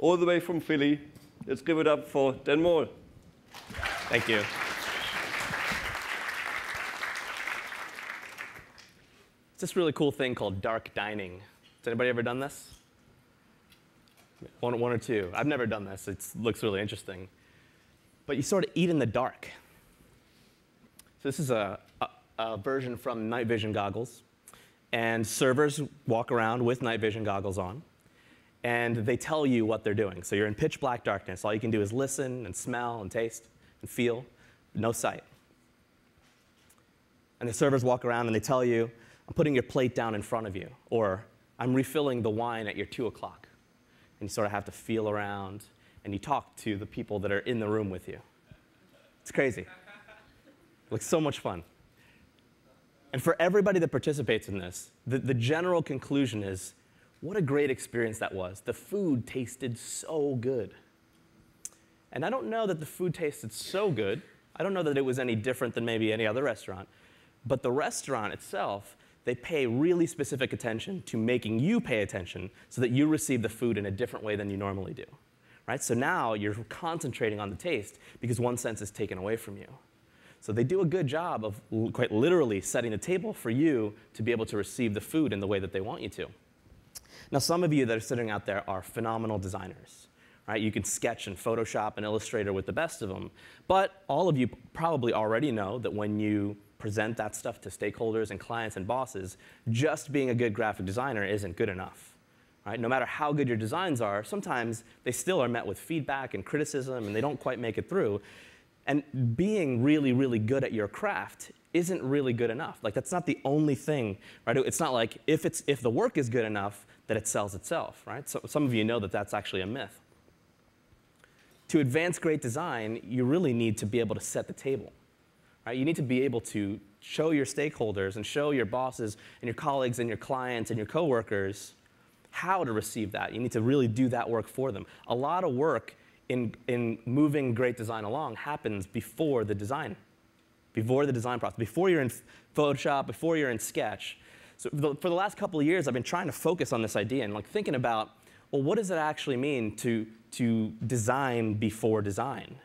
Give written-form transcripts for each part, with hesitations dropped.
all the way from Philly. Let's give it up for Dan Moll. Thank you. It's this really cool thing called dark dining. Has anybody ever done this? One or two. I've never done this. It looks really interesting. But you sort of eat in the dark. So this is a version from night vision goggles. And servers walk around with night vision goggles on. And they tell you what they're doing. So you're in pitch black darkness. All you can do is listen and smell and taste and feel. No sight. And the servers walk around and they tell you, I'm putting your plate down in front of you. Or I'm refilling the wine at your 2 o'clock. And you sort of have to feel around. And you talk to the people that are in the room with you. It's crazy. It looks so much fun. And for everybody that participates in this, the general conclusion is, what a great experience that was. The food tasted so good. And I don't know that the food tasted so good. I don't know that it was any different than maybe any other restaurant. But the restaurant itself, they pay really specific attention to making you pay attention so that you receive the food in a different way than you normally do. Right? So now you're concentrating on the taste because one sense is taken away from you. So they do a good job of quite literally setting the table for you to be able to receive the food in the way that they want you to. Now, some of you that are sitting out there are phenomenal designers. Right? You can sketch and Photoshop and Illustrator with the best of them. But all of you probably already know that when you present that stuff to stakeholders and clients and bosses, just being a good graphic designer isn't good enough. Right? No matter how good your designs are, sometimes they still are met with feedback and criticism, and they don't quite make it through. And being really, really good at your craft isn't really good enough. Like, that's not the only thing. Right? It's not like if the work is good enough that it sells itself. Right? So some of you know that that's actually a myth. To advance great design, you really need to be able to set the table. Right? You need to be able to show your stakeholders and show your bosses and your colleagues and your clients and your coworkers how to receive that. You need to really do that work for them. A lot of work in moving great design along happens before the design process, before you're in Photoshop, before you're in Sketch. So for the last couple of years, I've been trying to focus on this idea and thinking about, well, what does it actually mean to design before design?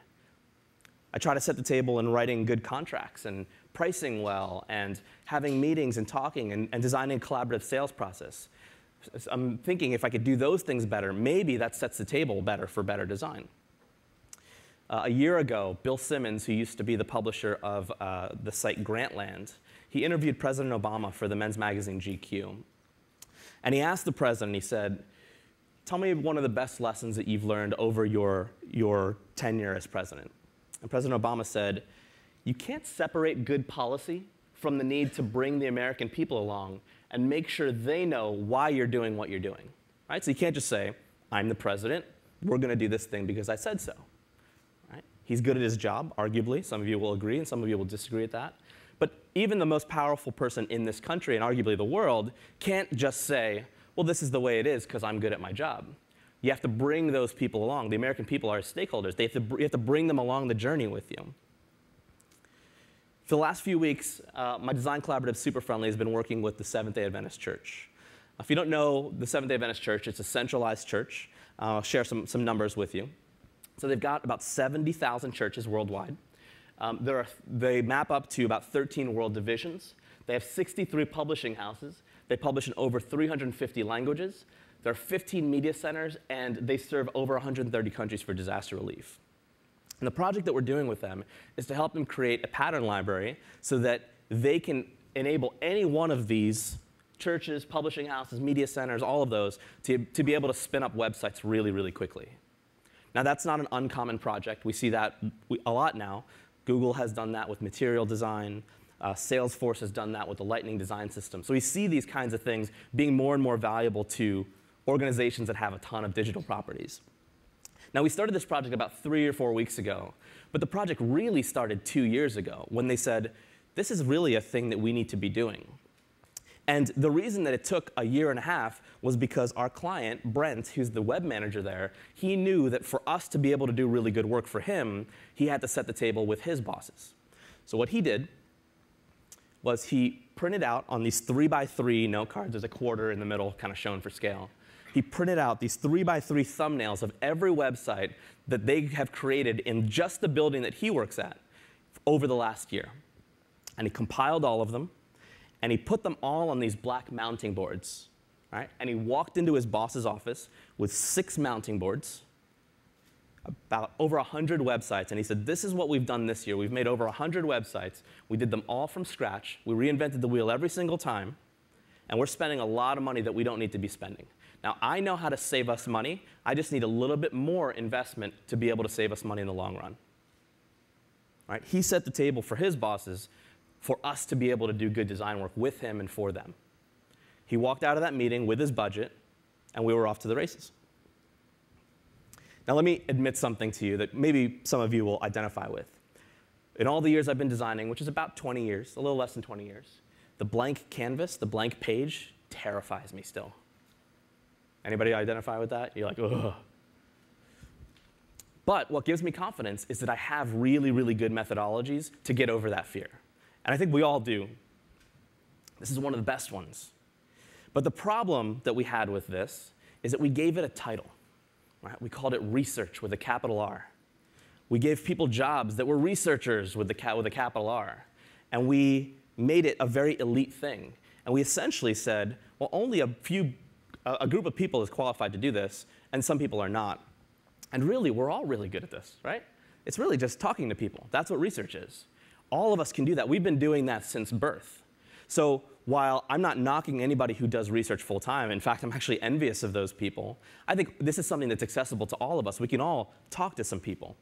I try to set the table in writing good contracts and pricing well and having meetings and talking and designing a collaborative sales process. I'm thinking if I could do those things better, maybe that sets the table better for better design. A year ago, Bill Simmons, who used to be the publisher of the site Grantland, he interviewed President Obama for the men's magazine GQ. And he asked the president, he said, tell me one of the best lessons that you've learned over your tenure as president. And President Obama said, you can't separate good policy from the need to bring the American people along and make sure they know why you're doing what you're doing. Right? So you can't just say, I'm the president, we're going to do this thing because I said so. Right? He's good at his job, arguably. Some of you will agree and some of you will disagree with that. But even the most powerful person in this country and arguably the world can't just say, well, this is the way it is because I'm good at my job. You have to bring those people along. The American people are stakeholders. You have to bring them along the journey with you. For the last few weeks, my design collaborative, Super Friendly, has been working with the Seventh-day Adventist Church. If you don't know the Seventh-day Adventist Church, it's a centralized church. I'll share some numbers with you. So they've got about 70,000 churches worldwide. They map up to about 13 world divisions. They have 63 publishing houses. They publish in over 350 languages. There are 15 media centers, and they serve over 130 countries for disaster relief. And the project that we're doing with them is to help them create a pattern library so that they can enable any one of these churches, publishing houses, media centers, all of those, to be able to spin up websites really, really quickly. Now, that's not an uncommon project. We see that a lot now. Google has done that with material design. Salesforce has done that with the Lightning design system. So we see these kinds of things being more and more valuable to organizations that have a ton of digital properties. Now, we started this project about 3 or 4 weeks ago, but the project really started 2 years ago when they said, this is really a thing that we need to be doing. And the reason that it took a year and a half was because our client, Brent, who's the web manager there, he knew that for us to be able to do really good work for him, he had to set the table with his bosses. So what he did was he printed out on these 3x3 note cards, there's a quarter in the middle kind of shown for scale. he printed out these 3x3 thumbnails of every website that they have created in just the building that he works at over the last year. And he compiled all of them, and he put them all on these black mounting boards, right? And he walked into his boss's office with 6 mounting boards, about over 100 websites, and he said, this is what we've done this year. We've made over 100 websites. We did them all from scratch. We reinvented the wheel every single time, and we're spending a lot of money that we don't need to be spending. Now, I know how to save us money. I just need a little bit more investment to be able to save us money in the long run. Right? He set the table for his bosses for us to be able to do good design work with him and for them. He walked out of that meeting with his budget, and we were off to the races. Now, let me admit something to you that maybe some of you will identify with. In all the years I've been designing, which is about 20 years, a little less than 20 years, the blank canvas, the blank page, terrifies me still. Anybody identify with that? You're like, ugh. But what gives me confidence is that I have really, really good methodologies to get over that fear. And I think we all do. This is one of the best ones. But the problem that we had with this is that we gave it a title. Right? We called it research with a capital R. We gave people jobs that were researchers with a capital R. And we made it a very elite thing. And we essentially said, well, only a group of people is qualified to do this, and some people are not. And really, we're all really good at this, right? It's really just talking to people. That's what research is. All of us can do that. We've been doing that since birth. So while I'm not knocking anybody who does research full time, in fact, I'm actually envious of those people, I think this is something that's accessible to all of us. We can all talk to some people.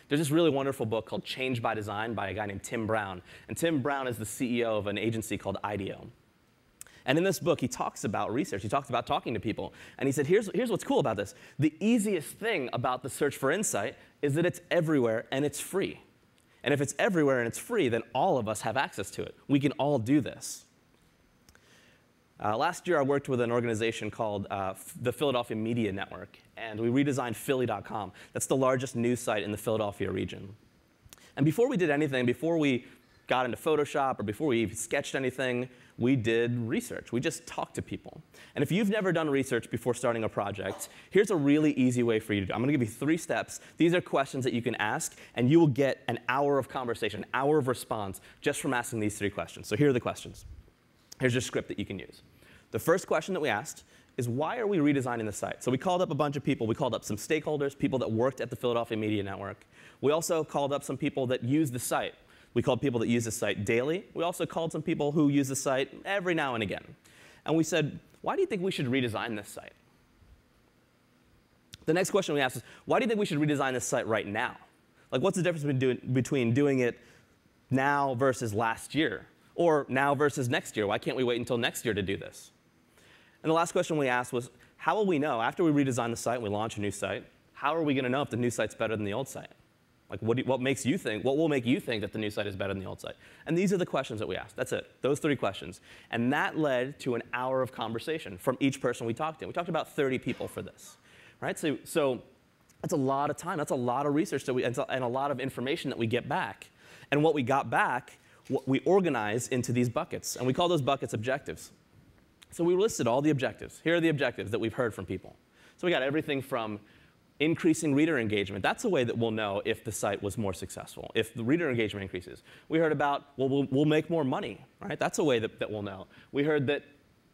There's this really wonderful book called Change by Design by a guy named Tim Brown. And Tim Brown is the CEO of an agency called IDEO. And in this book, he talks about research. He talks about talking to people. And he said, here's what's cool about this. The easiest thing about the search for insight is that it's everywhere and it's free. And if it's everywhere and it's free, then all of us have access to it. We can all do this. Last year, I worked with an organization called the Philadelphia Media Network, and we redesigned Philly.com. That's the largest news site in the Philadelphia region. And before we did anything, before we got into Photoshop or before we even sketched anything, we did research. We just talked to people. And if you've never done research before starting a project, here's a really easy way for you to do it. I'm going to give you 3 steps. These are questions that you can ask, and you will get an hour of conversation, an hour of response just from asking these 3 questions. So here are the questions. Here's your script that you can use. The first question that we asked is, why are we redesigning the site? So we called up a bunch of people. We called up some stakeholders, people that worked at the Philadelphia Media Network. We also called up some people that use the site. We called people that use the site daily. We also called some people who use the site every now and again. And we said, why do you think we should redesign this site? The next question we asked is, why do you think we should redesign this site right now? Like, what's the difference between doing it now versus last year? Or now versus next year? Why can't we wait until next year to do this? And the last question we asked was, how will we know, after we redesign the site and we launch a new site, how are we going to know if the new site's better than the old site? Like, what will make you think that the new site is better than the old site? And these are the questions that we asked. That's it, those 3 questions. And that led to an hour of conversation from each person we talked to. We talked to about 30 people for this, right? So that's a lot of time. That's a lot of research and a lot of information that we get back. And what we got back, we organized into these buckets. And we call those buckets objectives. So we listed all the objectives. Here are the objectives that we've heard from people. So we got everything from increasing reader engagement. That's a way that we'll know if the site was more successful, if the reader engagement increases. We heard about, well, we'll make more money, right? That's a way that we'll know. We heard that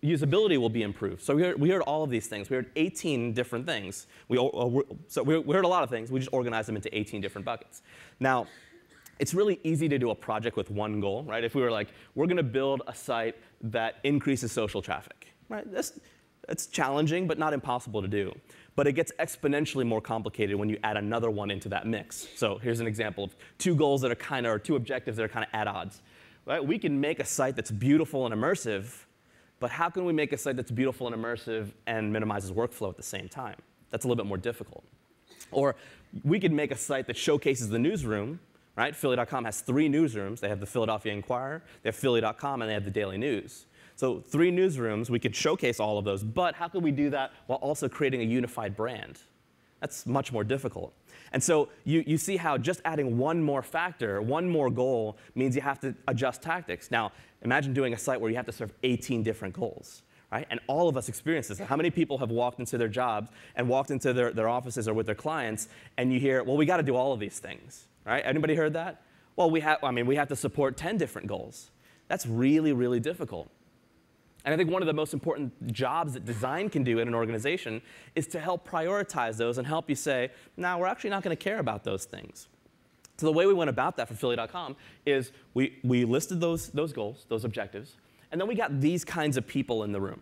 usability will be improved. So we heard all of these things. We heard 18 different things. We heard a lot of things. We just organized them into 18 different buckets. Now, it's really easy to do a project with one goal, right? If we were like, we're going to build a site that increases social traffic, right? It's challenging, but not impossible to do. But it gets exponentially more complicated when you add another one into that mix. So here's an example of 2 goals that are or 2 objectives that are kind of at odds. Right? We can make a site that's beautiful and immersive, but how can we make a site that's beautiful and immersive and minimizes workflow at the same time? That's a little bit more difficult. Or we could make a site that showcases the newsroom. Right? Philly.com has 3 newsrooms. They have the Philadelphia Inquirer, they have Philly.com, and they have the Daily News. So 3 newsrooms, we could showcase all of those, but how can we do that while also creating a unified brand? That's much more difficult. And so you see how just adding one more factor, one more goal, means you have to adjust tactics. Now, imagine doing a site where you have to serve 18 different goals. right? And all of us experience this. How many people have walked into their jobs and walked into their offices or with their clients, and you hear, well, we got to do all of these things, right? Anybody heard that? Well, we have to support 10 different goals. That's really, really difficult. And I think one of the most important jobs that design can do in an organization is to help prioritize those and help you say, no, we're actually not going to care about those things. So the way we went about that for Philly.com is we listed those goals, those objectives, and then we got these kinds of people in the room.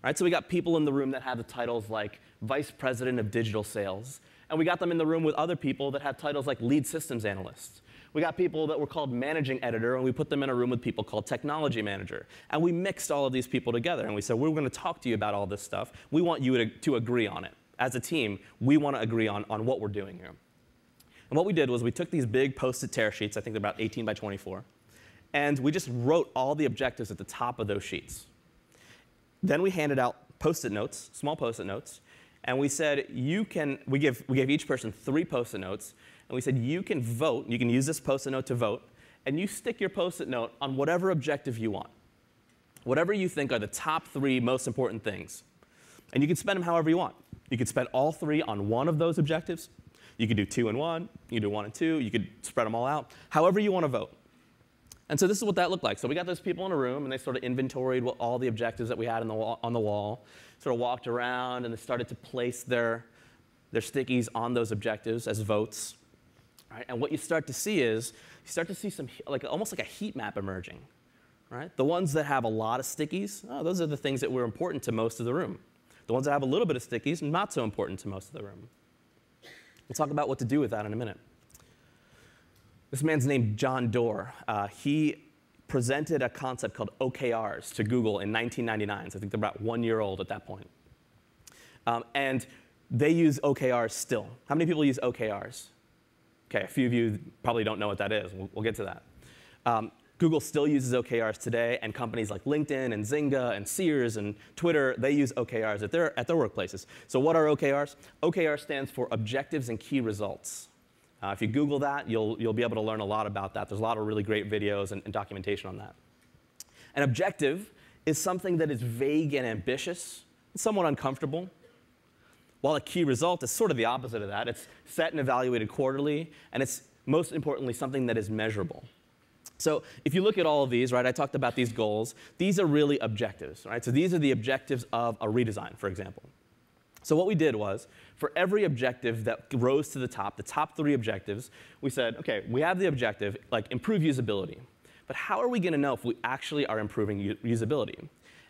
Right? So we got people in the room that have the titles like Vice President of Digital Sales, and we got them in the room with other people that have titles like Lead Systems Analyst. We got people that were called Managing Editor, and we put them in a room with people called Technology Manager. And we mixed all of these people together, and we said, we're going to talk to you about all this stuff. We want you to agree on it. As a team, we want to agree on what we're doing here. And what we did was we took these big Post-it tear sheets, I think they're about 18 by 24, and we just wrote all the objectives at the top of those sheets. Then we handed out Post-it notes, small Post-it notes, and we said, we gave each person 3 Post-it notes, and we said, you can vote, you can use this Post-it note to vote, and you stick your Post-it note on whatever objective you want. Whatever you think are the top 3 most important things. And you can spend them however you want. You could spend all 3 on one of those objectives. You could do 2 and 1, you could do 1 and 2, you could spread them all out, however you want to vote. And so this is what that looked like. So we got those people in a room, and they sort of inventoried all the objectives that we had on the wall, sort of walked around, and they started to place their stickies on those objectives as votes. Right? And what you start to see is, you start to see some, almost like a heat map emerging. Right? The ones that have a lot of stickies, those are the things that were important to most of the room. The ones that have a little bit of stickies, not so important to most of the room. We'll talk about what to do with that in a minute. This man's named John Doerr. He presented a concept called OKRs to Google in 1999. So I think they're about 1 year old at that point. And they use OKRs still. How many people use OKRs? OK, a few of you probably don't know what that is. We'll get to that. Google still uses OKRs today, and companies like LinkedIn and Zynga and Sears and Twitter, they use OKRs at their workplaces. So what are OKRs? OKR stands for Objectives and Key Results. If you Google that, you'll be able to learn a lot about that. There's a lot of really great videos and documentation on that. An objective is something that is vague and ambitious, somewhat uncomfortable, while a key result is sort of the opposite of that. It's set and evaluated quarterly, and it's most importantly something that is measurable. So if you look at all of these, right, I talked about these goals. These are really objectives, right? So these are the objectives of a redesign, for example. So what we did was, for every objective that rose to the top 3 objectives, we said, OK, we have the objective, like improve usability. But how are we going to know if we actually are improving usability?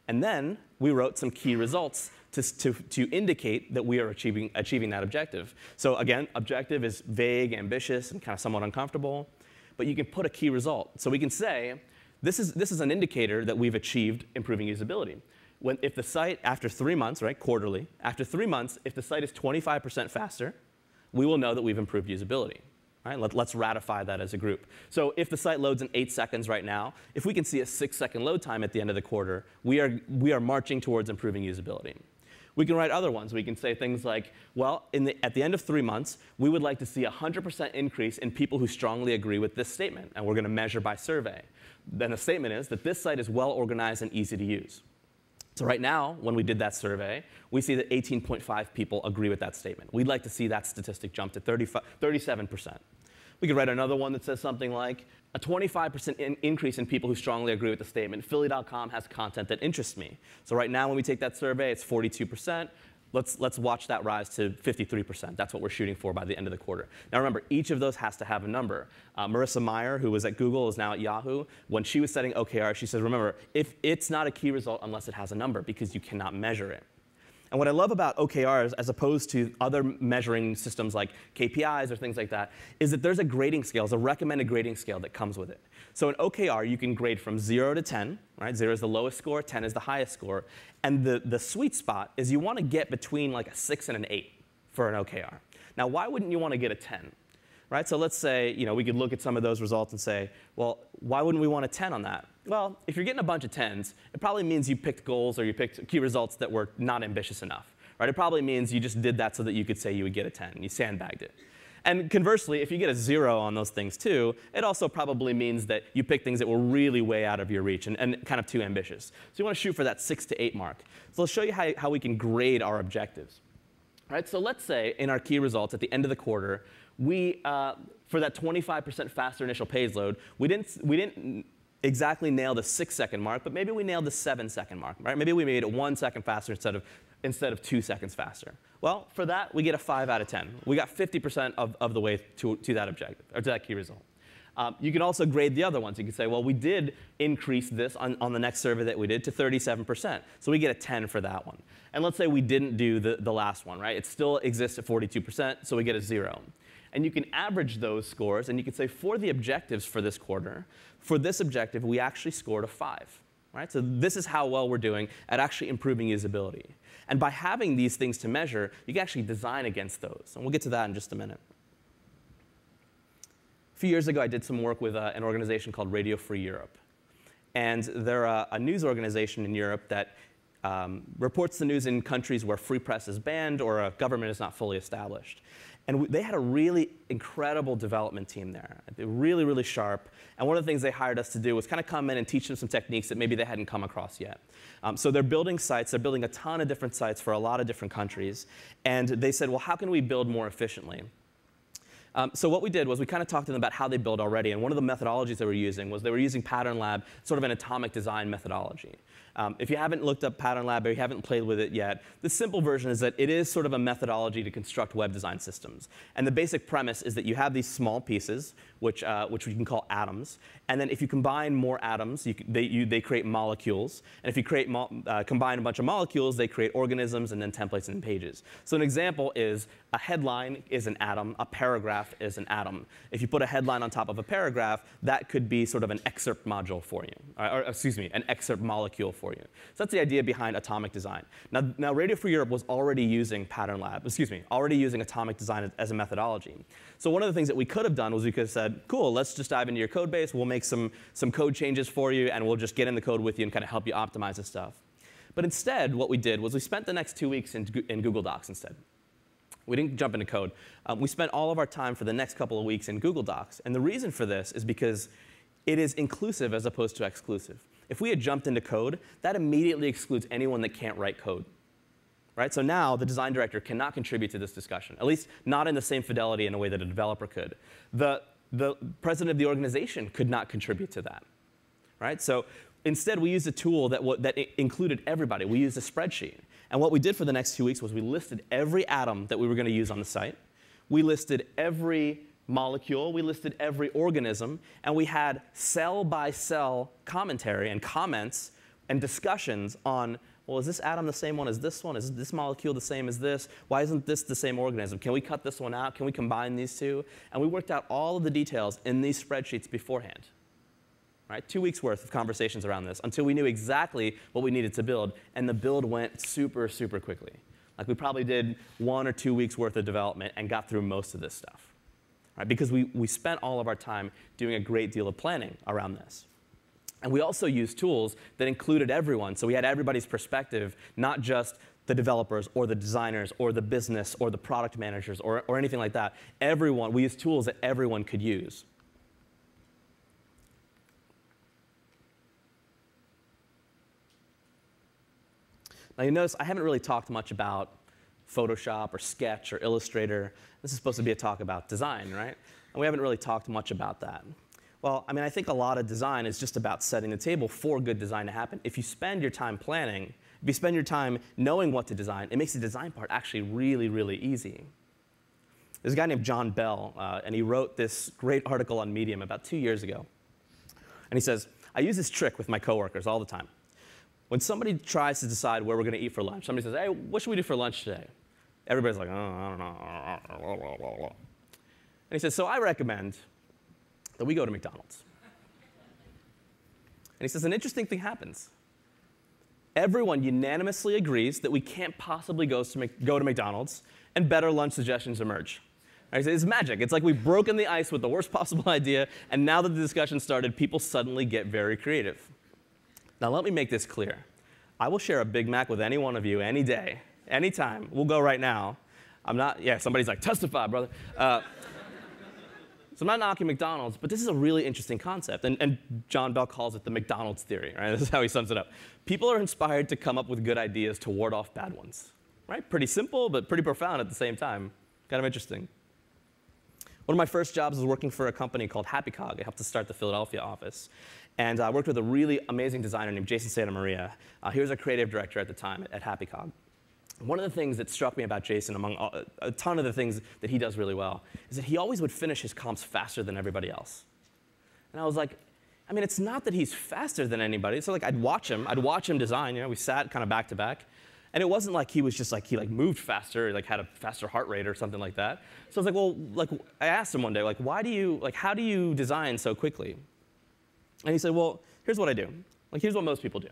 And then we wrote some key results to indicate that we are achieving that objective. So again, objective is vague, ambitious, and kind of somewhat uncomfortable. But you can put a key result. So we can say, this is an indicator that we've achieved improving usability. If the site, after 3 months, right, quarterly, after 3 months, if the site is 25% faster, we will know that we've improved usability. Right? Let's ratify that as a group. So if the site loads in 8 seconds right now, if we can see a 6-second load time at the end of the quarter, we are marching towards improving usability. We can write other ones. We can say things like, well, at the end of 3 months, we would like to see a 100% increase in people who strongly agree with this statement, and we're going to measure by survey. Then the statement is that this site is well organized and easy to use. So right now, when we did that survey, we see that 18.5 people agree with that statement. We'd like to see that statistic jump to 37%. We could write another one that says something like, a 25% increase in people who strongly agree with the statement. Philly.com has content that interests me. So right now, when we take that survey, it's 42%. Let's watch that rise to 53%. That's what we're shooting for by the end of the quarter. Now remember, each of those has to have a number. Marissa Meyer, who was at Google, is now at Yahoo. When she was setting OKR, she says, remember, if it's not a key result unless it has a number, because you cannot measure it. And what I love about OKRs, as opposed to other measuring systems like KPIs or things like that, is that there's a grading scale, there's a recommended grading scale that comes with it. So in OKR, you can grade from 0 to 10. Right? 0 is the lowest score, 10 is the highest score. And the sweet spot is you want to get between like a 6 and an 8 for an OKR. Now, why wouldn't you want to get a 10? Right? So let's say we could look at some of those results and say, well, why wouldn't we want a 10 on that? Well, if you're getting a bunch of 10s, it probably means you picked goals or you picked key results that were not ambitious enough. Right? It probably means you just did that so that you could say you would get a 10. You sandbagged it. And conversely, if you get a 0 on those things too, it also probably means that you pick things that were really way out of your reach and kind of too ambitious. So you want to shoot for that 6 to 8 mark. So let's show you how we can grade our objectives. Right, so let's say in our key results at the end of the quarter, we, for that 25% faster initial page load, we didn't exactly nail the 6-second mark, but maybe we nailed the 7-second mark. Right? Maybe we made it 1 second faster instead of 2 seconds faster. Well, for that, we get a 5 out of 10. We got 50% of the way to that objective, or to that key result. You can also grade the other ones. You can say, well, we did increase this on the next survey that we did to 37%. So we get a 10 for that one. And let's say we didn't do the last one, right? It still exists at 42%, so we get a 0. And you can average those scores, and you can say, for the objectives for this quarter, for this objective, we actually scored a 5. Right? So this is how well we're doing at actually improving usability. And by having these things to measure, you can actually design against those. And we'll get to that in just a minute. A few years ago, I did some work with an organization called Radio Free Europe. And they're a news organization in Europe that reports the news in countries where free press is banned or a government is not fully established. And they had a really incredible development team there. They were really, really sharp. And one of the things they hired us to do was kind of come in and teach them some techniques that maybe they hadn't come across yet. So they're building sites. They're building a ton of different sites for a lot of different countries. And they said, well, how can we build more efficiently? So what we did was we kind of talked to them about how they build already. And one of the methodologies they were using Pattern Lab, sort of an atomic design methodology. If you haven't looked up Pattern Lab or you haven't played with it yet, the simple version is that it is sort of a methodology to construct web design systems. And the basic premise is that you have these small pieces, which we can call atoms. And then if you combine more atoms, they create molecules. And if you combine a bunch of molecules, they create organisms and then templates and pages. So an example is a headline is an atom. A paragraph is an atom. If you put a headline on top of a paragraph, that could be sort of an excerpt module for you. Or excuse me, an excerpt molecule for you. So that's the idea behind atomic design. Now Radio Free Europe was already using Pattern Lab, already using atomic design as a methodology. So one of the things that we could have done was we could have said, cool, let's just dive into your code base. We'll make some code changes for you, and we'll just get in the code with you and kind of help you optimize this stuff. But instead, what we did was we spent the next 2 weeks in Google Docs instead. We didn't jump into code. We spent all of our time for the next couple of weeks in Google Docs. And the reason for this is because it is inclusive as opposed to exclusive. If we had jumped into code, that immediately excludes anyone that can't write code. Right? So now the design director cannot contribute to this discussion, at least not in the same fidelity in a way that a developer could. The president of the organization could not contribute to that. Right? So instead, we used a tool that included everybody. We used a spreadsheet. And what we did for the next 2 weeks was we listed every atom that we were going to use on the site. We listed every molecule. We listed every organism. And we had cell-by-cell commentary and comments and discussions on, well, is this atom the same one as this one? Is this molecule the same as this? Why isn't this the same organism? Can we cut this one out? Can we combine these two? And we worked out all of the details in these spreadsheets beforehand. Right? 2 weeks worth of conversations around this until we knew exactly what we needed to build. And the build went super, super quickly. Like we probably did 1 or 2 weeks worth of development and got through most of this stuff. Right? Because we spent all of our time doing a great deal of planning around this. And we also used tools that included everyone. So we had everybody's perspective, not just the developers or the designers or the business or the product managers or anything like that. Everyone, we used tools that everyone could use. Now you notice I haven't really talked much about Photoshop or Sketch or Illustrator. This is supposed to be a talk about design, right? And we haven't really talked much about that. Well, I mean, I think a lot of design is just about setting the table for good design to happen. If you spend your time planning, if you spend your time knowing what to design, it makes the design part actually really, really easy. There's a guy named John Bell, and he wrote this great article on Medium about 2 years ago. And he says, I use this trick with my coworkers all the time. When somebody tries to decide where we're going to eat for lunch, somebody says, hey, what should we do for lunch today? Everybody's like, oh, I don't know. And he says, so I recommend that we go to McDonald's. And he says, an interesting thing happens. Everyone unanimously agrees that we can't possibly go to McDonald's, and better lunch suggestions emerge. Right? He says, it's magic. It's like we've broken the ice with the worst possible idea, and now that the discussion started, people suddenly get very creative. Now, let me make this clear. I will share a Big Mac with any one of you any day, anytime. We'll go right now. I'm not, yeah, somebody's like, testify, brother. So I'm not knocking McDonald's, but this is a really interesting concept. And John Bell calls it the McDonald's theory, right? This is how he sums it up. People are inspired to come up with good ideas to ward off bad ones, right? Pretty simple, but pretty profound at the same time. Kind of interesting. One of my first jobs was working for a company called HappyCog. I helped to start the Philadelphia office. And I worked with a really amazing designer named Jason Santa Maria. He was a creative director at the time at HappyCog. One of the things that struck me about Jason, among a ton of the things that he does really well, is that he always would finish his comps faster than everybody else. And I was like, I mean, it's not that he's faster than anybody. So like, I'd watch him design. You know, we sat kind of back to back. And it wasn't like he was just like, he like moved faster, like had a faster heart rate or something like that. So I was like, well, like, I asked him one day, like, how do you design so quickly? And he said, well, here's what I do. Like, here's what most people do.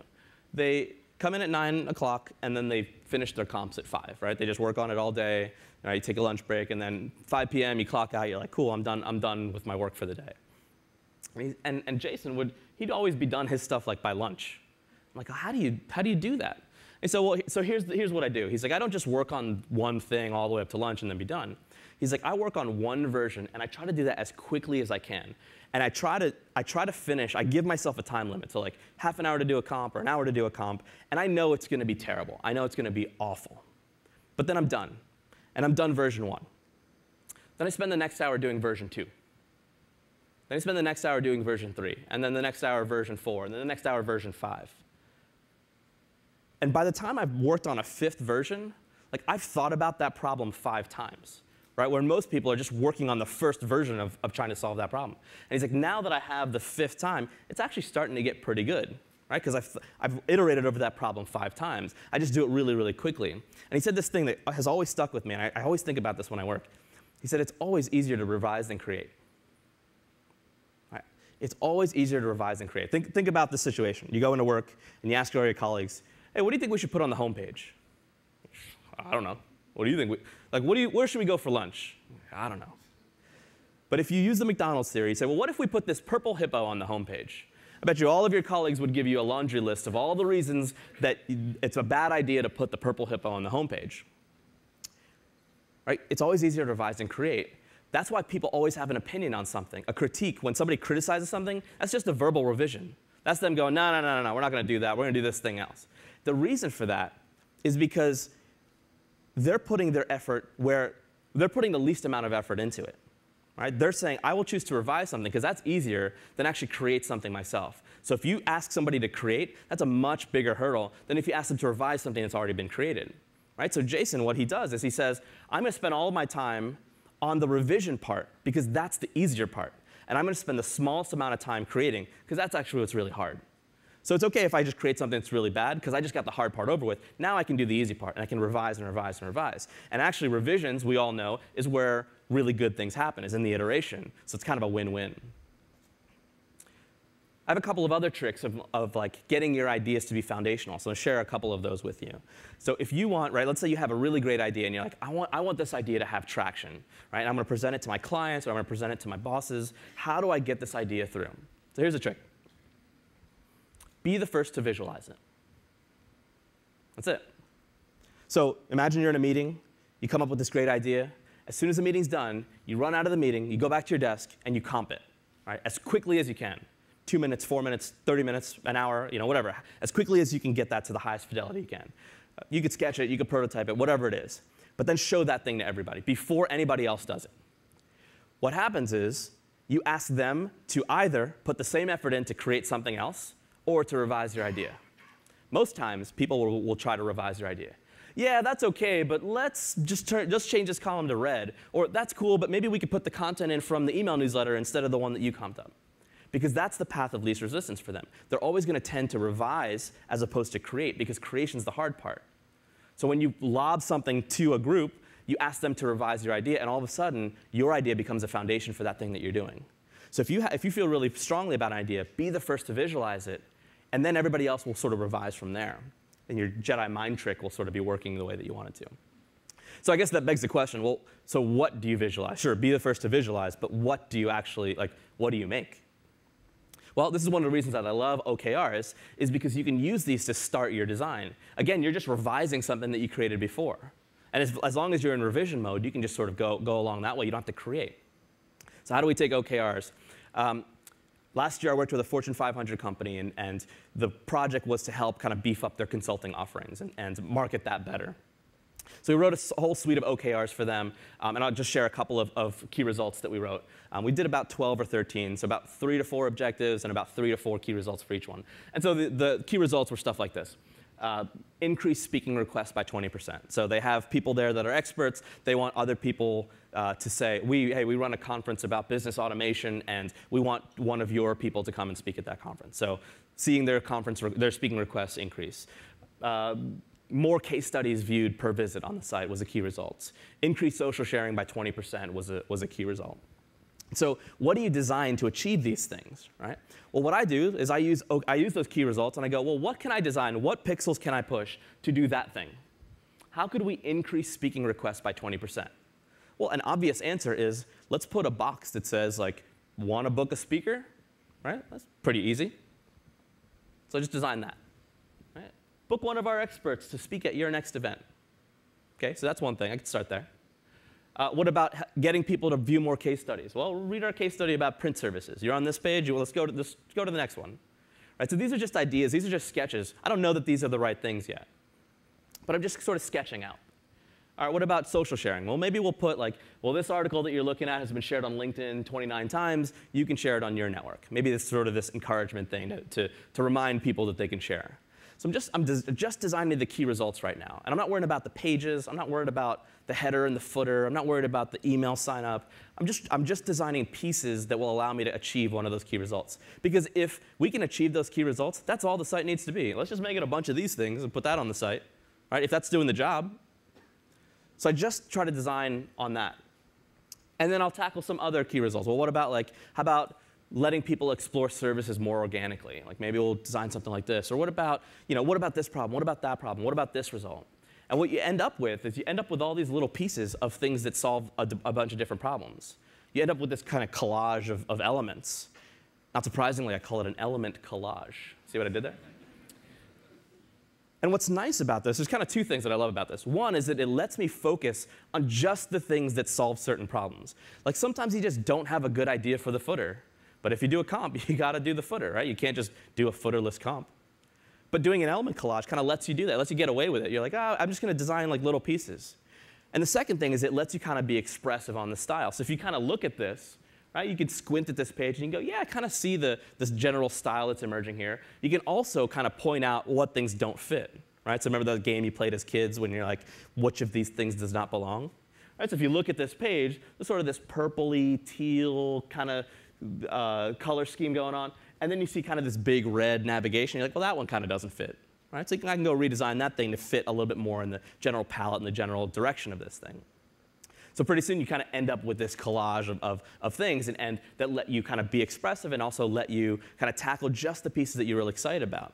They come in at 9 o'clock, and then they finish their comps at 5, right? They just work on it all day. Right? You take a lunch break, and then 5 p.m. you clock out. You're like, cool, I'm done with my work for the day. And Jason he'd always be done his stuff like by lunch. I'm like, how do you do that? And so here's what I do. He's like, I don't just work on one thing all the way up to lunch and then be done. He's like, I work on one version, and I try to do that as quickly as I can. And I try to finish, I give myself a time limit, so like half an hour to do a comp or an hour to do a comp, and I know it's gonna be terrible. I know it's gonna be awful. But then I'm done, and I'm done version 1. Then I spend the next hour doing version 2. Then I spend the next hour doing version 3, and then the next hour version 4, and then the next hour version 5. And by the time I've worked on a 5th version, like I've thought about that problem 5 times. Right, where most people are just working on the first version of trying to solve that problem. And he's like, now that I have the 5th time, it's actually starting to get pretty good, right? Because I've iterated over that problem 5 times. I just do it really, really quickly. And he said this thing that has always stuck with me, and I always think about this when I work. He said, it's always easier to revise than create. Right? It's always easier to revise than create. Think about this situation. You go into work, and you ask all your colleagues, hey, what do you think we should put on the homepage? I don't know. What do you think? Where should we go for lunch? I don't know. But if you use the McDonald's theory, you say, well, what if we put this purple hippo on the homepage? I bet you all of your colleagues would give you a laundry list of all the reasons that it's a bad idea to put the purple hippo on the homepage. Right? It's always easier to revise than create. That's why people always have an opinion on something. A critique, when somebody criticizes something, that's just a verbal revision. That's them going, no, we're not going to do that. We're going to do this thing else. The reason for that is because they're putting their effort where they're putting the least amount of effort into it. Right? They're saying, I will choose to revise something because that's easier than actually create something myself. So if you ask somebody to create, that's a much bigger hurdle than if you ask them to revise something that's already been created. Right? So Jason, what he does is he says, I'm going to spend all of my time on the revision part because that's the easier part. And I'm going to spend the smallest amount of time creating because that's actually what's really hard. So it's OK if I just create something that's really bad, because I just got the hard part over with. Now I can do the easy part, and I can revise and revise and revise. And actually, revisions, we all know, is where really good things happen, is in the iteration. So it's kind of a win-win. I have a couple of other tricks of like getting your ideas to be foundational. So I'll share a couple of those with you. So if you want, right, let's say you have a really great idea, and you're like, I want this idea to have traction. Right? I'm going to present it to my clients, or I'm going to present it to my bosses. How do I get this idea through? So here's a trick. Be the first to visualize it. That's it. So imagine you're in a meeting. You come up with this great idea. As soon as the meeting's done, you run out of the meeting, you go back to your desk, and you comp it, right, as quickly as you can. 2 minutes, 4 minutes, 30 minutes, an hour, whatever. As quickly as you can get that to the highest fidelity you can. You could sketch it, you could prototype it, whatever it is. But then show that thing to everybody before anybody else does it. What happens is you ask them to either put the same effort in to create something else or to revise your idea. Most times, people will try to revise your idea. Yeah, that's OK, but let's just change this column to red. Or that's cool, but maybe we could put the content in from the email newsletter instead of the one that you comped up. Because that's the path of least resistance for them. They're always going to tend to revise as opposed to create, because creation's the hard part. So when you lob something to a group, you ask them to revise your idea, and all of a sudden, your idea becomes a foundation for that thing that you're doing. So if you feel really strongly about an idea, be the first to visualize it, and then everybody else will sort of revise from there. And your Jedi mind trick will sort of be working the way that you want it to. So I guess that begs the question, well, so what do you visualize? Sure, be the first to visualize, but what do you actually, what do you make? Well, this is one of the reasons that I love OKRs, is because you can use these to start your design. Again, you're just revising something that you created before. And as long as you're in revision mode, you can just sort of go along that way. You don't have to create. So how do we take OKRs? Last year, I worked with a Fortune 500 company, and the project was to help kind of beef up their consulting offerings and market that better. So we wrote a whole suite of OKRs for them, and I'll just share a couple of key results that we wrote. We did about 12 or 13, so about 3 to 4 objectives and about 3 to 4 key results for each one. And so the key results were stuff like this. Increase speaking requests by 20%. So they have people there that are experts. They want other people to say, hey, we run a conference about business automation, and we want one of your people to come and speak at that conference. So seeing their speaking requests increase. More case studies viewed per visit on the site was a key result. Increased social sharing by 20% was a key result. So what do you design to achieve these things, right? Well, what I do is I use those key results, and I go, well, what can I design? What pixels can I push to do that thing? How could we increase speaking requests by 20%? Well, an obvious answer is, let's put a box that says, like, want to book a speaker, right? That's pretty easy. So just design that. Right? Book one of our experts to speak at your next event. Okay, so that's one thing. I can start there. What about getting people to view more case studies? Well, read our case study about print services. You're on this page. Let's go to the next one. Right, so these are just ideas. These are just sketches. I don't know that these are the right things yet. But I'm just sort of sketching out. All right, what about social sharing? Well, maybe we'll put like, well, this article that you're looking at has been shared on LinkedIn 29 times. You can share it on your network. Maybe it's sort of this encouragement thing to remind people that they can share. So I'm just designing the key results right now. And I'm not worried about the pages. I'm not worried about the header and the footer. I'm not worried about the email sign up. I'm just designing pieces that will allow me to achieve one of those key results. Because if we can achieve those key results, that's all the site needs to be. Let's just make it a bunch of these things and put that on the site, right? If that's doing the job. So I just try to design on that. And then I'll tackle some other key results. Well, what about like, how about letting people explore services more organically? Like maybe we'll design something like this. Or what about this problem? What about that problem? What about this result? And what you end up with is you end up with all these little pieces of things that solve a bunch of different problems. You end up with this kind of collage of elements. Not surprisingly, I call it an element collage. See what I did there? And what's nice about this, there's kind of two things that I love about this. One is that it lets me focus on just the things that solve certain problems. Like sometimes you just don't have a good idea for the footer. But if you do a comp, you got to do the footer, right? You can't just do a footerless comp. But doing an element collage kind of lets you do that. It lets you get away with it. You're like, oh, I'm just going to design like little pieces. And the second thing is it lets you kind of be expressive on the style. So if you kind of look at this, right, you can squint at this page and you can go, yeah, I kind of see this general style that's emerging here. You can also kind of point out what things don't fit, right? So remember that game you played as kids when you're like, which of these things does not belong? Right, so if you look at this page, there's sort of this purpley, teal kind of color scheme going on. And then you see kind of this big red navigation. You're like, well, that one kind of doesn't fit. Right? So I can go redesign that thing to fit a little bit more in the general palette and the general direction of this thing. So pretty soon you kind of end up with this collage of things and that let you kind of be expressive and also let you kind of tackle just the pieces that you're really excited about.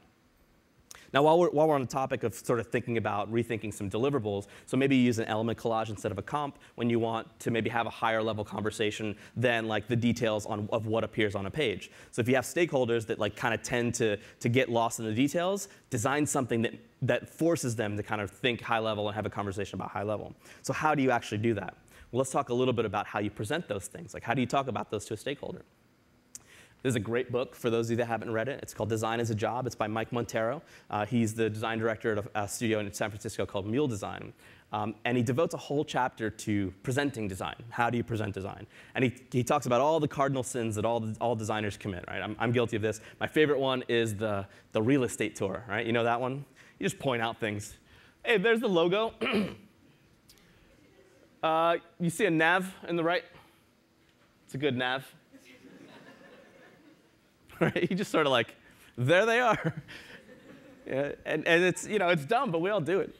Now, while we're on the topic of sort of thinking about rethinking some deliverables, so maybe you use an element collage instead of a comp when you want to maybe have a higher level conversation than like the details of what appears on a page. So if you have stakeholders that like kind of tend to get lost in the details, design something that forces them to kind of think high level and have a conversation about high level. So how do you actually do that? Well, let's talk a little bit about how you present those things. Like how do you talk about those to a stakeholder? There's a great book for those of you that haven't read it. It's called Design is a Job. It's by Mike Montero. He's the design director at a studio in San Francisco called Mule Design. And he devotes a whole chapter to presenting design. How do you present design? And he talks about all the cardinal sins that all designers commit, right? I'm guilty of this. My favorite one is the real estate tour, right? You know that one? You just point out things. Hey, there's the logo. You see a nav in the right? It's a good nav. Right? You just sort of like, there they are. Yeah, and it's, it's dumb, but we all do it.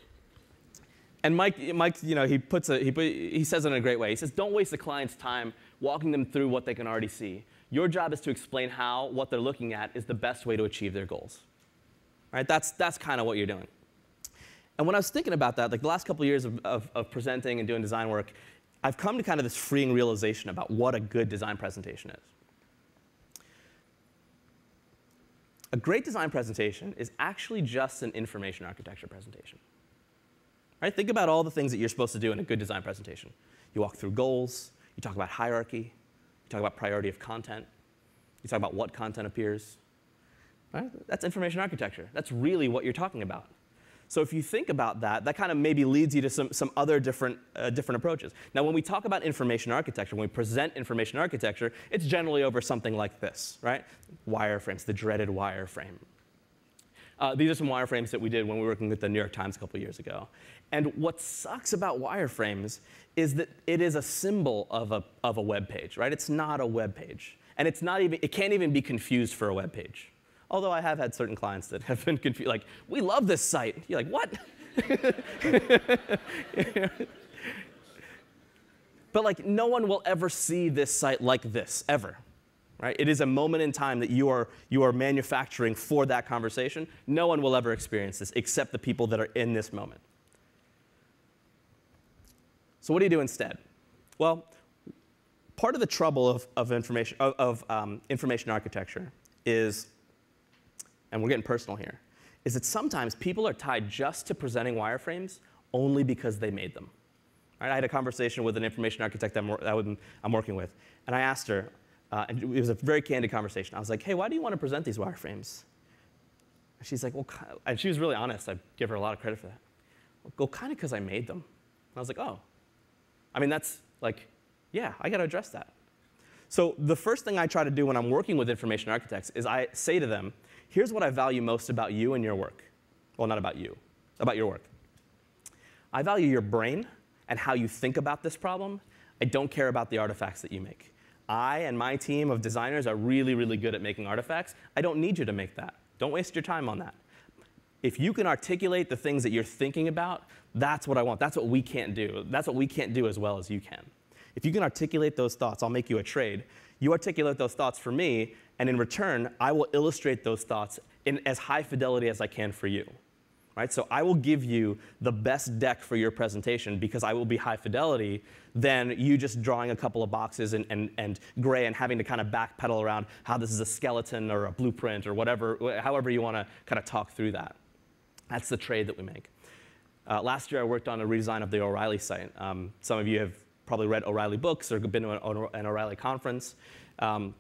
And Mike, he says it in a great way. He says, don't waste the client's time walking them through what they can already see. Your job is to explain how what they're looking at is the best way to achieve their goals. Right? That's kind of what you're doing. And when I was thinking about that, like the last couple of years of presenting and doing design work, I've come to kind of this freeing realization about what a good design presentation is. A great design presentation is actually just an information architecture presentation. Right? Think about all the things that you're supposed to do in a good design presentation. You walk through goals, you talk about hierarchy, You talk about priority of content. You talk about what content appears. Right? That's information architecture. That's really what you're talking about. So if you think about that, that kind of maybe leads you to some other different approaches. Now, when we talk about information architecture, when we present information architecture, it's generally over something like this, right? Wireframes, the dreaded wireframe. These are some wireframes that we did when we were working with the New York Times a couple years ago. And what sucks about wireframes is that it is a symbol of a web page, right? It's not a web page. And it can't even be confused for a web page. Although I have had certain clients that have been confused, like, we love this site. You're like, what? But like, no one will ever see this site like this, ever. Right? It is a moment in time that you are manufacturing for that conversation. No one will ever experience this except the people that are in this moment. So what do you do instead? Well, part of the trouble of information architecture is, and we're getting personal here, is that sometimes people are tied just to presenting wireframes only because they made them. Right? I had a conversation with an information architect I'm working with, and I asked her, and it was a very candid conversation. I was like, hey, why do you want to present these wireframes? And she's like, well, and she was really honest. I give her a lot of credit for that. Well, kind of because I made them. And I was like, oh. I mean, that's like, yeah, I got to address that. So the first thing I try to do when I'm working with information architects is I say to them, here's what I value most about you and your work. Well, not about you, about your work. I value your brain and how you think about this problem. I don't care about the artifacts that you make. I and my team of designers are really, really good at making artifacts. I don't need you to make that. Don't waste your time on that. If you can articulate the things that you're thinking about, that's what I want. That's what we can't do. That's what we can't do as well as you can. If you can articulate those thoughts, I'll make you a trade. You articulate those thoughts for me, and in return, I will illustrate those thoughts in as high fidelity as I can for you. Right? So I will give you the best deck for your presentation because I will be high fidelity than you just drawing a couple of boxes and gray and having to kind of backpedal around how this is a skeleton or a blueprint or whatever, however you want to kind of talk through that. That's the trade that we make. Last year I worked on a redesign of the O'Reilly site. Some of you have probably read O'Reilly books or been to an O'Reilly conference. And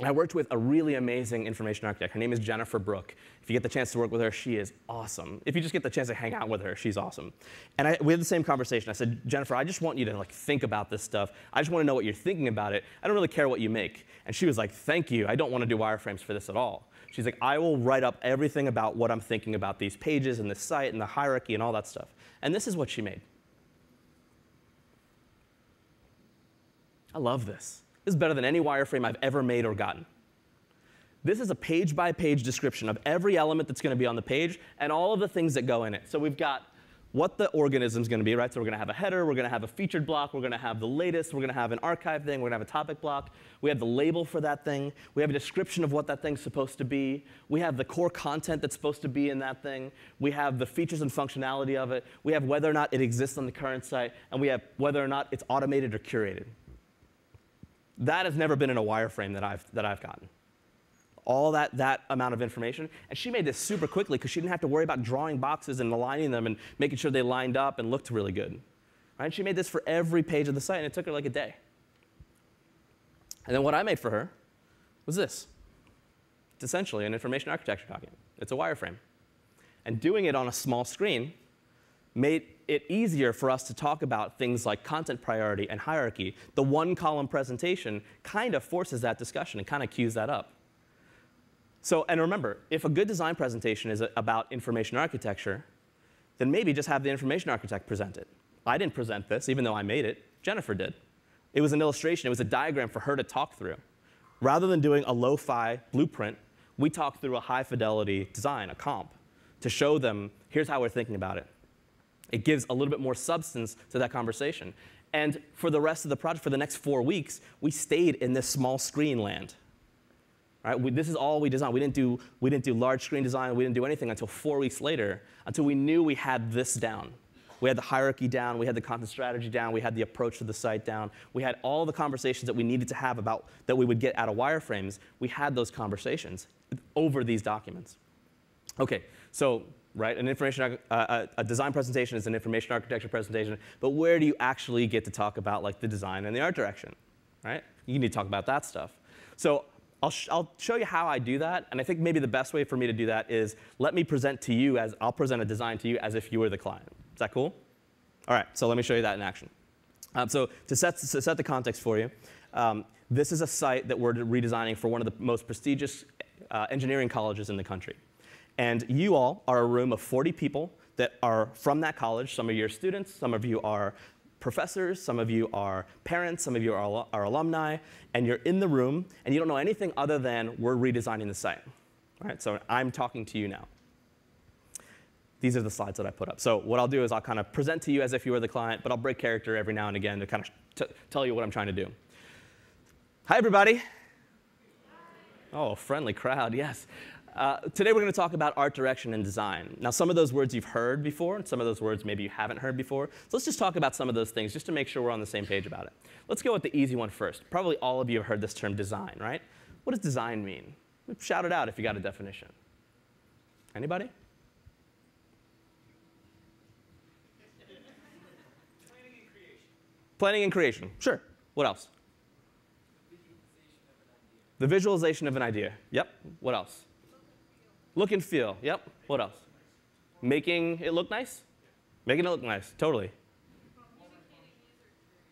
I worked with a really amazing information architect. Her name is Jennifer Bloq. If you get the chance to work with her, she is awesome. If you just get the chance to hang out with her, she's awesome. And we had the same conversation. I said, Jennifer, I just want you to like think about this stuff. I just want to know what you're thinking about it. I don't really care what you make. And she was like, thank you. I don't want to do wireframes for this at all. She's like, I will write up everything about what I'm thinking about these pages and this site and the hierarchy and all that stuff. And this is what she made. I love this. This is better than any wireframe I've ever made or gotten. This is a page-by-page description of every element that's going to be on the page and all of the things that go in it. So we've got what the organism is going to be, right? So we're going to have a header, we're going to have a featured block, we're going to have the latest, we're going to have an archive thing, we're going to have a topic block. We have the label for that thing. We have a description of what that thing's supposed to be. We have the core content that's supposed to be in that thing. We have the features and functionality of it. We have whether or not it exists on the current site, and we have whether or not it's automated or curated. That has never been in a wireframe that I've gotten. All that amount of information. And she made this super quickly because she didn't have to worry about drawing boxes and aligning them and making sure they lined up and looked really good. Right? She made this for every page of the site, and it took her like a day. And then what I made for her was this. It's essentially an information architecture document. It's a wireframe. And doing it on a small screen made it easier for us to talk about things like content priority and hierarchy. The one-column presentation kind of forces that discussion and kind of cues that up. So, and remember, if a good design presentation is about information architecture, then maybe just have the information architect present it. I didn't present this, even though I made it. Jennifer did. It was an illustration. It was a diagram for her to talk through. Rather than doing a lo-fi blueprint, we talked through a high-fidelity design, a comp, to show them, here's how we're thinking about it. It gives a little bit more substance to that conversation. And for the rest of the project, for the next 4 weeks, we stayed in this small screen land. Right? This is all we designed. We didn't do large screen design. We didn't do anything until 4 weeks later, until we knew we had this down. We had the hierarchy down. We had the content strategy down. We had the approach to the site down. We had all the conversations that we needed to have about that we would get out of wireframes. We had those conversations over these documents. OK, so right, a design presentation is an information architecture presentation. But where do you actually get to talk about like the design and the art direction? right? You need to talk about that stuff. So I'll show you how I do that, and I think maybe the best way for me to do that is let me present to you as, I'll present a design to you as if you were the client. Is that cool? All right, so let me show you that in action. So to set the context for you, this is a site that we're redesigning for one of the most prestigious engineering colleges in the country. And you all are a room of 40 people that are from that college. Some of you are students, some of you are professors, some of you are parents, some of you are alumni, and you're in the room, and you don't know anything other than we're redesigning the site. All right, so I'm talking to you now. These are the slides that I put up. So what I'll do is I'll kind of present to you as if you were the client, but I'll break character every now and again to kind of tell you what I'm trying to do. Hi, everybody. Oh, friendly crowd, yes. Today we're going to talk about art direction and design. Now, some of those words you've heard before, and some of those words maybe you haven't heard before. So let's just talk about some of those things just to make sure we're on the same page about it. Let's go with the easy one first. Probably all of you have heard this term design, right? What does design mean? Shout it out if you got a definition. Anybody? Planning and creation. Planning and creation, sure. What else? The visualization of an idea. Yep. What else? Look and feel. Yep. What else? Making it look nice? Making it look nice. Totally.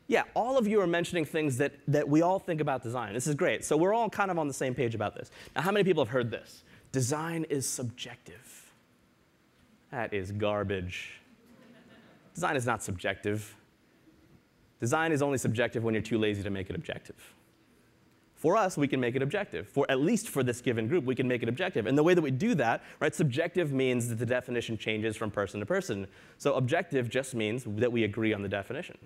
Yeah, all of you are mentioning things that we all think about design. This is great. So we're all kind of on the same page about this. Now, how many people have heard this? Design is subjective. That is garbage. Design is not subjective. Design is only subjective when you're too lazy to make it objective. For us, we can make it objective. At least for this given group, we can make it objective. And the way that we do that, right, subjective means that the definition changes from person to person. So objective just means that we agree on the definition.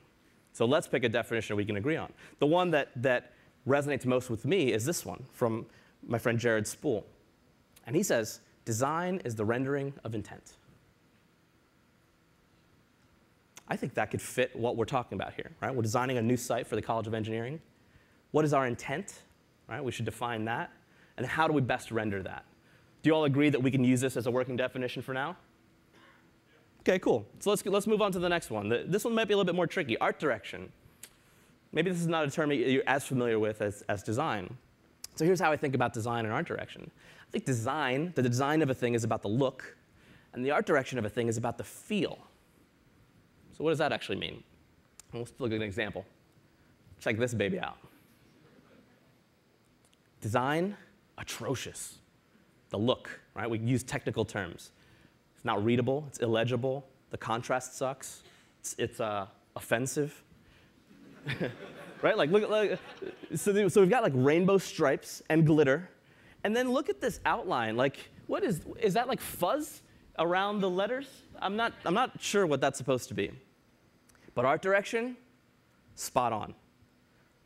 So let's pick a definition we can agree on. The one that resonates most with me is this one from my friend Jared Spool. And he says, design is the rendering of intent. I think that could fit what we're talking about here, right? We're designing a new site for the College of Engineering. What is our intent? Right? We should define that. And how do we best render that? Do you all agree that we can use this as a working definition for now? OK, cool. So let's move on to the next one. This one might be a little bit more tricky. Art direction. Maybe this is not a term you're as familiar with as design. So here's how I think about design and art direction. I think design, the design of a thing is about the look, and the art direction of a thing is about the feel. So what does that actually mean? Let's look at an example. Check this baby out. Design, atrocious. The look, right? We use technical terms. It's not readable. It's illegible. The contrast sucks. It's offensive. Right? Like, look. So we've got like rainbow stripes and glitter. And then look at this outline. Like, what is that like fuzz around the letters? I'm not sure what that's supposed to be. But art direction, spot on.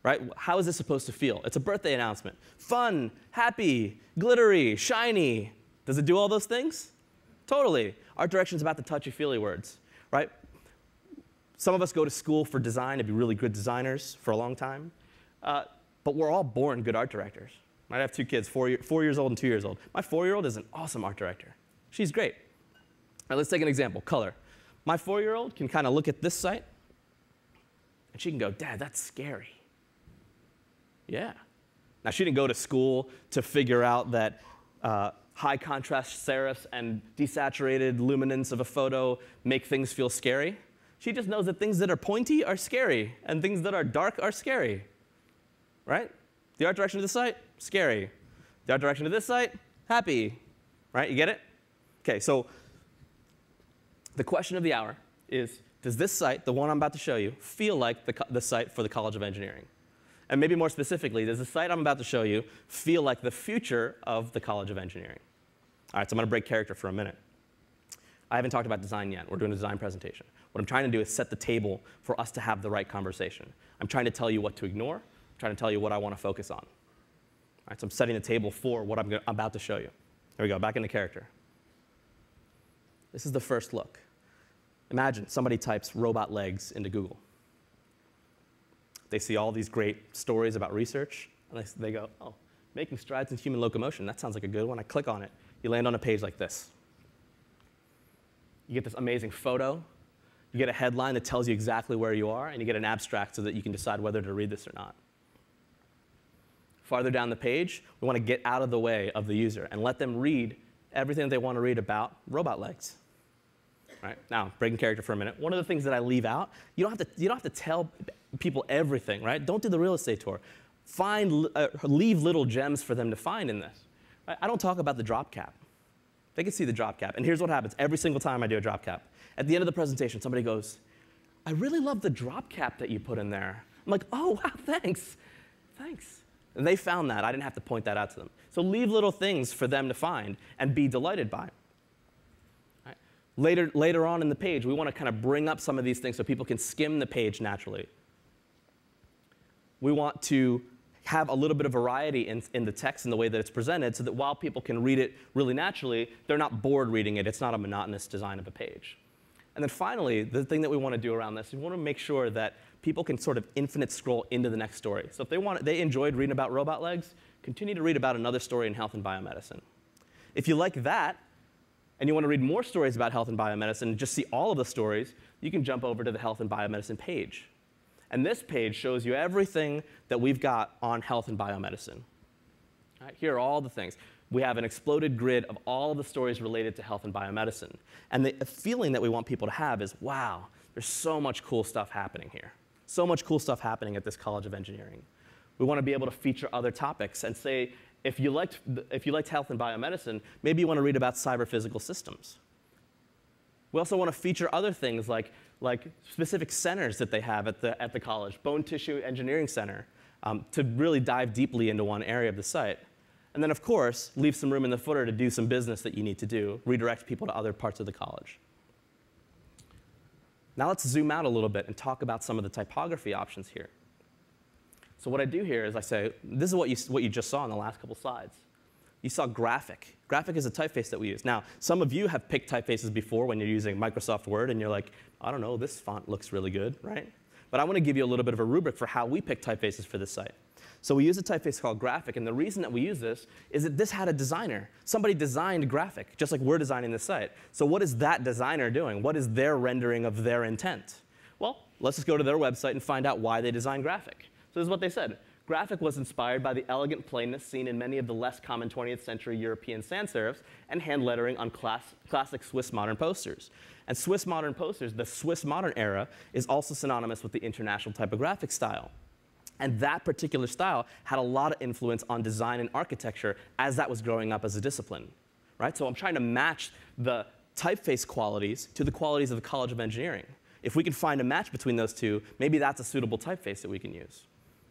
Right? How is this supposed to feel? It's a birthday announcement. Fun, happy, glittery, shiny. Does it do all those things? Totally. Art direction is about the touchy-feely words, right? Some of us go to school for design to be really good designers for a long time. But we're all born good art directors. I have two kids, 4 years old and 2 years old. My 4-year-old is an awesome art director. She's great. Now, let's take an example, color. My 4-year-old can kind of look at this site, and she can go, Dad, that's scary. Yeah. Now, she didn't go to school to figure out that high contrast serifs and desaturated luminance of a photo make things feel scary. She just knows that things that are pointy are scary, and things that are dark are scary. Right? The art direction of the site, scary. The art direction of this site, happy. Right? You get it? OK, so the question of the hour is, does this site, the one I'm about to show you, feel like the site for the College of Engineering? And maybe more specifically, does the site I'm about to show you feel like the future of the College of Engineering? All right, so I'm going to break character for a minute. I haven't talked about design yet. We're doing a design presentation. What I'm trying to do is set the table for us to have the right conversation. I'm trying to tell you what to ignore. I'm trying to tell you what I want to focus on. All right, so I'm setting the table for what I'm about to show you. There we go, back into character. This is the first look. Imagine somebody types robot legs into Google. They see all these great stories about research, and they go, oh, making strides in human locomotion. That sounds like a good one. I click on it. You land on a page like this. You get this amazing photo. You get a headline that tells you exactly where you are, and you get an abstract so that you can decide whether to read this or not. Farther down the page, we want to get out of the way of the user and let them read everything that they want to read about robot legs. Right? Now, breaking character for a minute. One of the things that I leave out, you don't have to tell people everything, right? Don't do the real estate tour. Leave little gems for them to find in this. Right? I don't talk about the drop cap. They can see the drop cap. And here's what happens every single time I do a drop cap. At the end of the presentation, somebody goes, I really love the drop cap that you put in there. I'm like, oh, wow, thanks. Thanks. And they found that. I didn't have to point that out to them. So leave little things for them to find and be delighted by. Right? Later on in the page, we want to kind of bring up some of these things so people can skim the page naturally. We want to have a little bit of variety in the text and the way that it's presented so that while people can read it really naturally, they're not bored reading it. It's not a monotonous design of a page. And then finally, the thing that we want to do around this, we want to make sure that people can sort of infinite scroll into the next story. So if they enjoyed reading about robot legs, continue to read about another story in health and biomedicine. If you like that, and you want to read more stories about health and biomedicine and just see all of the stories, you can jump over to the health and biomedicine page. And this page shows you everything that we've got on health and biomedicine. All right, here are all the things. We have an exploded grid of all of the stories related to health and biomedicine. And the feeling that we want people to have is, wow, there's so much cool stuff happening here. So much cool stuff happening at this College of Engineering. We want to be able to feature other topics and say, if you liked health and biomedicine, maybe you want to read about cyber-physical systems. We also want to feature other things like specific centers that they have at the college, Bone Tissue Engineering Center, to really dive deeply into one area of the site. And then, of course, leave some room in the footer to do some business that you need to do, redirect people to other parts of the college. Now let's zoom out a little bit and talk about some of the typography options here. So what I do here is I say, this is what you just saw in the last couple slides. You saw graphic. Graphic is a typeface that we use. Now, some of you have picked typefaces before when you're using Microsoft Word, and you're like, I don't know, this font looks really good, right? But I want to give you a little bit of a rubric for how we pick typefaces for this site. So we use a typeface called Graphic, and the reason that we use this is that this had a designer. Somebody designed Graphic, just like we're designing this site. So what is that designer doing? What is their rendering of their intent? Well, let's just go to their website and find out why they designed Graphic. So this is what they said. Graphic was inspired by the elegant plainness seen in many of the less common 20th century European sans serifs and hand lettering on classic Swiss modern posters. And Swiss modern posters, the Swiss modern era, is also synonymous with the international typographic style. And that particular style had a lot of influence on design and architecture as that was growing up as a discipline. Right? So I'm trying to match the typeface qualities to the qualities of the College of Engineering. If we can find a match between those two, maybe that's a suitable typeface that we can use.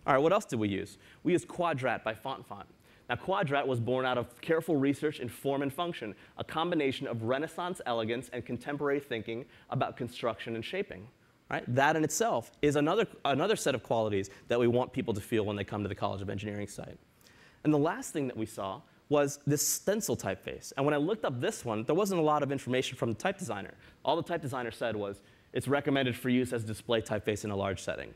All right, what else did we use? We used Quadrat by FontFont. Now, Quadrat was born out of careful research in form and function, a combination of Renaissance elegance and contemporary thinking about construction and shaping. Right? That in itself is another set of qualities that we want people to feel when they come to the College of Engineering site. And the last thing that we saw was this stencil typeface. And when I looked up this one, there wasn't a lot of information from the type designer. All the type designer said was, it's recommended for use as display typeface in a large setting.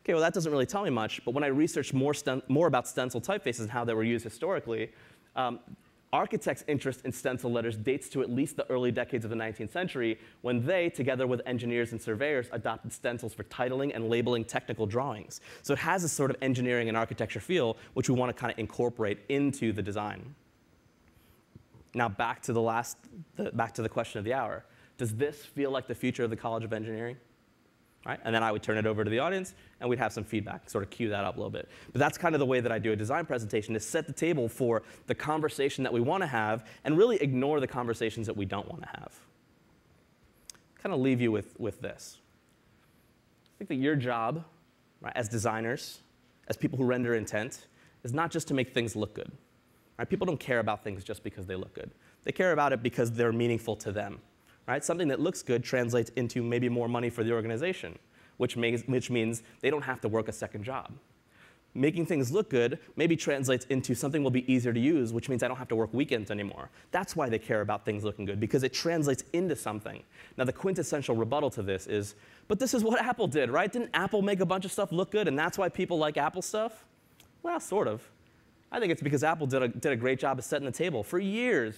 Okay, well, that doesn't really tell me much, but when I researched more about stencil typefaces and how they were used historically, architects' interest in stencil letters dates to at least the early decades of the 19th century, when they, together with engineers and surveyors, adopted stencils for titling and labeling technical drawings. So it has a sort of engineering and architecture feel, which we want to kind of incorporate into the design. Now back to the question of the hour. Does this feel like the future of the College of Engineering? Right? And then I would turn it over to the audience, and we'd have some feedback, sort of cue that up a little bit. But that's kind of the way that I do a design presentation, is set the table for the conversation that we want to have, and really ignore the conversations that we don't want to have. Kind of leave you with this. I think that your job, right, as designers, as people who render intent, is not just to make things look good. Right? People don't care about things just because they look good. They care about it because they're meaningful to them. Right? Something that looks good translates into maybe more money for the organization, which means they don't have to work a second job. Making things look good maybe translates into something will be easier to use, which means I don't have to work weekends anymore. That's why they care about things looking good, because it translates into something. Now, the quintessential rebuttal to this is, but this is what Apple did, right? Didn't Apple make a bunch of stuff look good, and that's why people like Apple stuff? Well, sort of. I think it's because Apple did a great job of setting the table for years.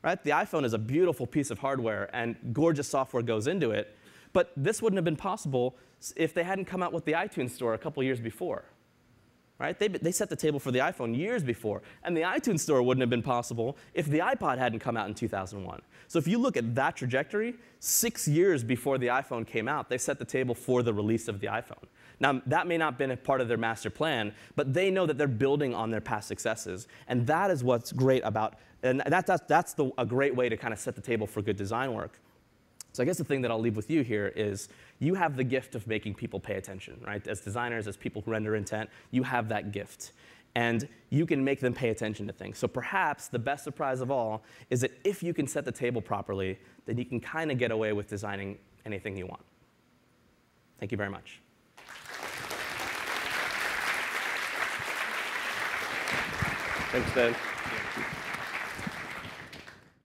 Right? The iPhone is a beautiful piece of hardware, and gorgeous software goes into it. But this wouldn't have been possible if they hadn't come out with the iTunes Store a couple years before. right? They set the table for the iPhone years before, and the iTunes Store wouldn't have been possible if the iPod hadn't come out in 2001. So if you look at that trajectory, 6 years before the iPhone came out, they set the table for the release of the iPhone. Now, that may not have been a part of their master plan, but they know that they're building on their past successes, and that is what's great about, and that's a great way to kind of set the table for good design work. So I guess the thing that I'll leave with you here is you have the gift of making people pay attention, right? As designers, as people who render intent, you have that gift. And you can make them pay attention to things. So perhaps the best surprise of all is that if you can set the table properly, then you can kind of get away with designing anything you want. Thank you very much. Thanks, Dan.